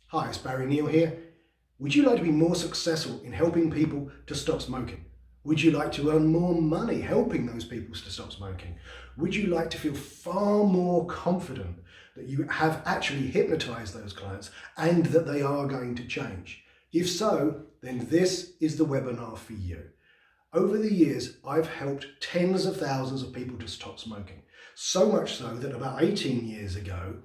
Hi, it's Barry Neale here. Would you like to be more successful in helping people to stop smoking? Would you like to earn more money helping those people to stop smoking? Would you like to feel far more confident that you have actually hypnotized those clients and that they are going to change? If so, then this is the webinar for you. Over the years, I've helped tens of thousands of people to stop smoking. So much so that about 18 years ago,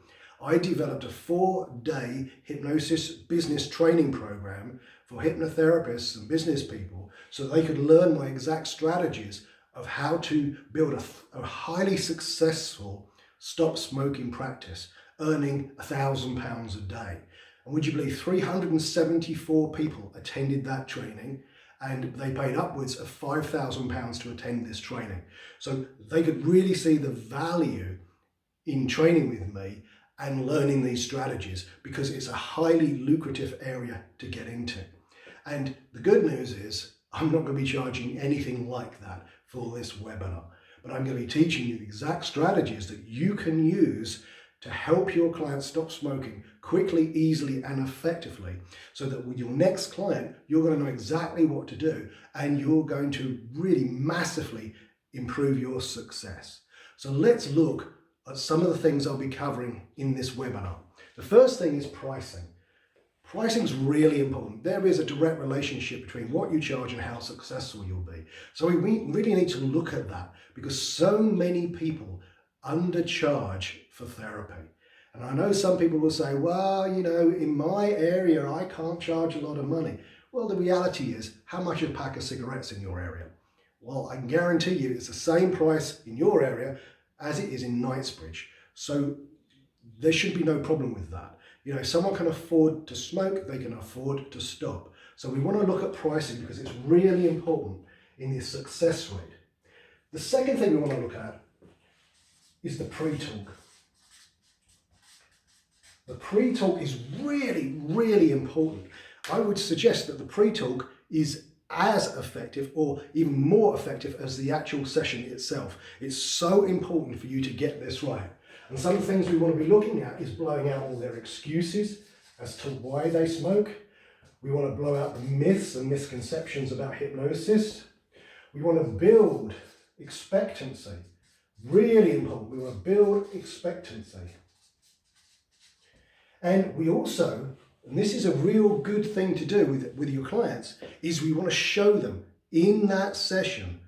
I developed a 4-day hypnosis business training program for hypnotherapists and business people so they could learn my exact strategies of how to build a highly successful stop smoking practice, earning £1,000 a day. And would you believe 374 people attended that training, and they paid upwards of £5,000 to attend this training. So they could really see the value in training with me and learning these strategies, because it's a highly lucrative area to get into. And the good news is I'm not going to be charging anything like that for this webinar, but I'm going to be teaching you the exact strategies that you can use to help your clients stop smoking quickly, easily, and effectively, so that with your next client, you're going to know exactly what to do, and you're going to really massively improve your success. So let's look at some of the things I'll be covering in this webinar. The first thing is pricing. Pricing is really important. There is a direct relationship between what you charge and how successful you'll be. So we really need to look at that, because so many people undercharge for therapy. And I know some people will say, well, you know, in my area, I can't charge a lot of money. Well, the reality is, how much is a pack of cigarettes in your area? Well, I can guarantee you it's the same price in your area as it is in Knightsbridge. So there should be no problem with that. You know, if someone can afford to smoke, they can afford to stop. So we want to look at pricing because it's really important in the success rate. The second thing we want to look at is the pre-talk. The pre-talk is really, really important. I would suggest that the pre-talk is as effective or even more effective as the actual session itself. It's so important for you to get this right. And some of the things we want to be looking at is blowing out all their excuses as to why they smoke. We want to blow out the myths and misconceptions about hypnosis. We want to build expectancy. Really important. We want to build expectancy. And we also, and this is a real good thing to do with your clients, is we want to show them in that session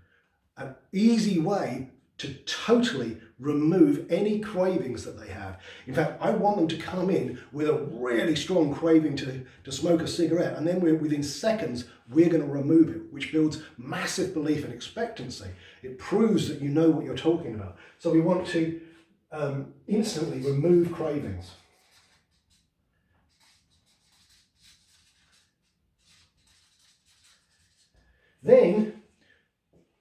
an easy way to totally remove any cravings that they have. In fact, I want them to come in with a really strong craving to smoke a cigarette, and then within seconds, we're going to remove it, which builds massive belief and expectancy. It proves that you know what you're talking about. So we want to instantly remove cravings. Then,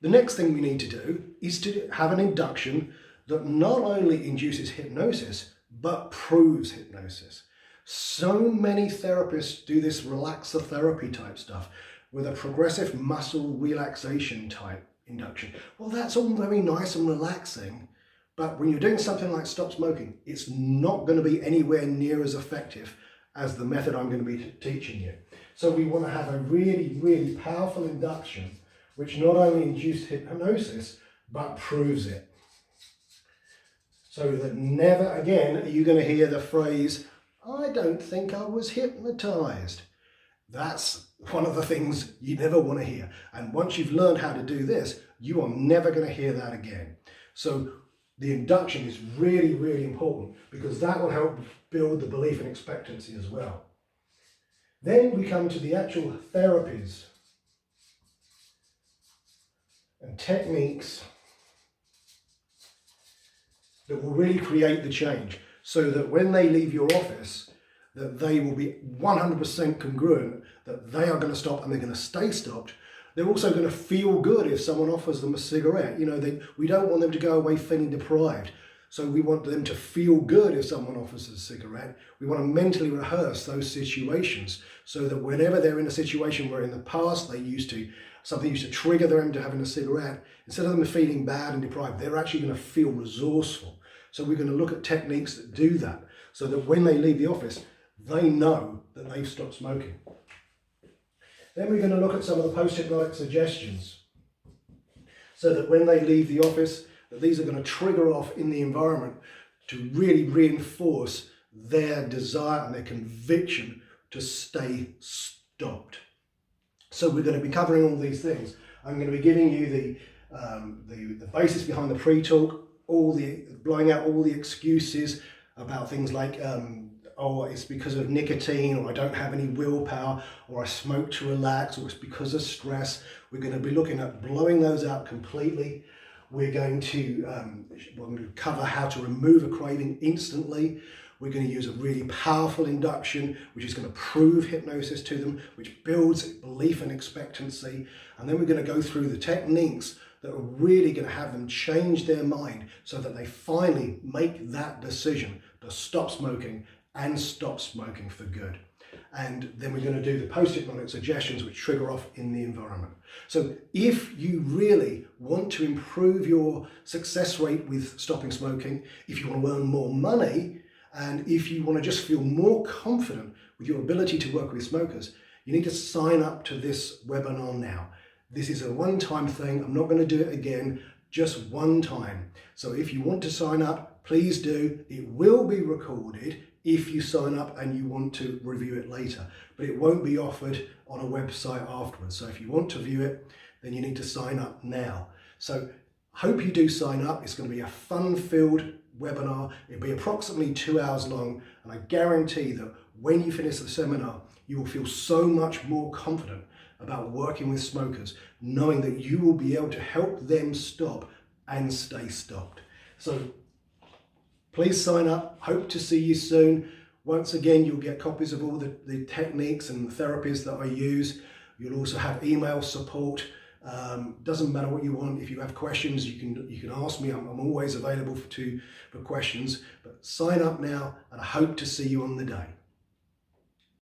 the next thing we need to do is to have an induction that not only induces hypnosis, but proves hypnosis. So many therapists do this relaxotherapy type stuff with a progressive muscle relaxation type induction. Well, that's all very nice and relaxing, but when you're doing something like stop smoking, it's not going to be anywhere near as effective as the method I'm going to be teaching you. So we want to have a really, really powerful induction which not only induces hypnosis, but proves it. So that never again are you going to hear the phrase, I don't think I was hypnotized. That's one of the things you never want to hear. And once you've learned how to do this, you are never going to hear that again. So the induction is really, really important, because that will help build the belief and expectancy as well. Then we come to the actual therapies and techniques that will really create the change, so that when they leave your office, that they will be 100% congruent, that they are going to stop and they're going to stay stopped. They're also going to feel good if someone offers them a cigarette. You know, we don't want them to go away feeling deprived. So we want them to feel good if someone offers a cigarette. We want to mentally rehearse those situations so that whenever they're in a situation where in the past something used to trigger them to having a cigarette, instead of them feeling bad and deprived, they're actually going to feel resourceful. So we're going to look at techniques that do that, so that when they leave the office, they know that they've stopped smoking. Then we're going to look at some of the post-hypnotic suggestions, so that when they leave the office, that these are going to trigger off in the environment to really reinforce their desire and their conviction to stay stopped. So we're going to be covering all these things. I'm going to be giving you the basis behind the pre-talk, blowing out all the excuses about things like, oh, it's because of nicotine, or I don't have any willpower, or I smoke to relax, or it's because of stress. We're going to be looking at blowing those out completely. We're going to cover how to remove a craving instantly. We're going to use a really powerful induction, which is going to prove hypnosis to them, which builds belief and expectancy. And then we're going to go through the techniques that are really going to have them change their mind so that they finally make that decision to stop smoking and stop smoking for good. And then we're going to do the post-hypnotic suggestions which trigger off in the environment. So if you really want to improve your success rate with stopping smoking, if you want to earn more money, and if you want to just feel more confident with your ability to work with smokers, you need to sign up to this webinar now. This is a one-time thing. I'm not going to do it again, just one time. So if you want to sign up, please do. It will be recorded if you sign up and you want to review it later, but it won't be offered on a website afterwards. So if you want to view it, then you need to sign up now. So hope you do sign up. It's going to be a fun-filled webinar. It'll be approximately 2 hours long, and I guarantee that when you finish the seminar, you will feel so much more confident about working with smokers, knowing that you will be able to help them stop and stay stopped. So please sign up. Hope to see you soon. Once again, you'll get copies of all the techniques and the therapies that I use. You'll also have email support. Doesn't matter what you want. If you have questions, you can ask me. I'm always available for questions. But sign up now, and I hope to see you on the day.